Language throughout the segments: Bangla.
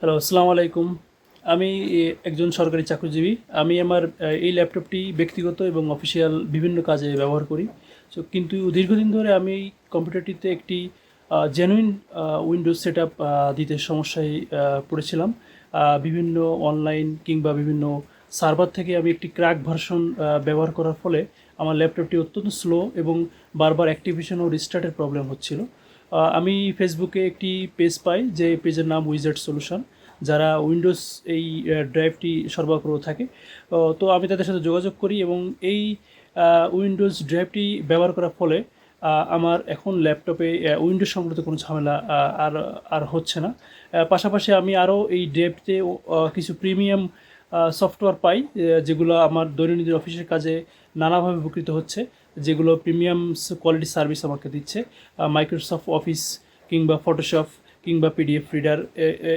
হ্যালো, আসসালামু আলাইকুম। আমি একজন সরকারি চাকরিজীবী। আমি আমার এই ল্যাপটপটি ব্যক্তিগত এবং অফিসিয়াল বিভিন্ন কাজে ব্যবহার করি। কিন্তু দীর্ঘদিন ধরে আমি এই কম্পিউটারটিতে একটি জেনুইন উইন্ডোজ সেটআপ দিতে সমস্যায় পড়েছিলাম। বিভিন্ন অনলাইন কিংবা বিভিন্ন সার্ভার থেকে আমি একটি ক্র্যাক ভার্সন ব্যবহার করার ফলে আমার ল্যাপটপটি অত্যন্ত স্লো এবং বারবার অ্যাক্টিভেশন ও রিস্টার্টের প্রবলেম হচ্ছিল। আমি ফেসবুকে একটি পেজ পাই, যে পেজের নাম উইজার্ড সলিউশন, যারা উইন্ডোজ এই ড্রাইভটি সরবরাহ করে থাকে। তো আমি তাদের সাথে যোগাযোগ করি এবং এই উইন্ডোজ ড্রাইভটি ব্যবহার করার ফলে আমার এখন ল্যাপটপে উইন্ডোজ সংক্রান্ত কোনো ঝামেলা আর আর হচ্ছে না। পাশাপাশি আমি আরও এই ড্রাইভতে কিছু প্রিমিয়াম সফটওয়্যার পাই, যেগুলো আমার দৈনন্দিন অফিসের কাজে নানাভাবে উপকৃত হচ্ছে, যেগুলো প্রিমিয়াম কোয়ালিটি সার্ভিস আমাকে দিচ্ছে। মাইক্রোসফট অফিস কিংবা ফটোশপ কিংবা পিডিএফ রিডার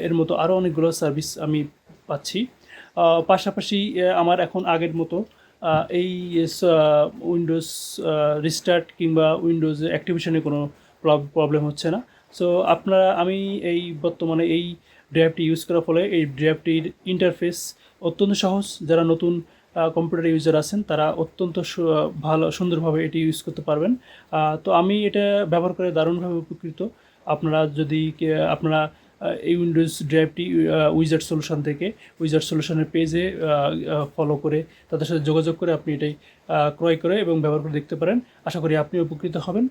এর মতো আরও অনেকগুলো সার্ভিস আমি পাচ্ছি। পাশাপাশি আমার এখন আগের মতো এই উইন্ডোজ রিস্টার্ট কিংবা উইন্ডোজ অ্যাক্টিভেশনে কোনো প্রবলেম হচ্ছে না। সো আমি এই বর্তমানে এই ড্রাইভটি ইউজ করার ফলে এই ড্রাইভটির ইন্টারফেস অত্যন্ত সহজ। যারা নতুন কম্পিউটার ইউজার আছেন তারা অত্যন্ত ভালো সুন্দরভাবে এটি ইউজ করতে পারবেন। তো আমি এটা ব্যবহার করে দারুণভাবে উপকৃত। আপনারা এই উইন্ডোজ ড্রাইভটি উইজার্ড সলিউশন থেকে, উইজার্ড সলিউশনের পেজে ফলো করে তাদের সাথে যোগাযোগ করে আপনি এটাই ক্রয় করে এবং ব্যবহার করে দেখতে পারেন। আশা করি আপনি উপকৃত হবেন।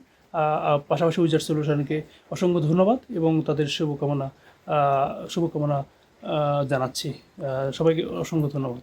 পাশাপাশি উইজার্ড সলিউশনকে অসংখ্য ধন্যবাদ এবং তাদের শুভকামনা জানাচ্ছি। সবাইকে অসংখ্য ধন্যবাদ।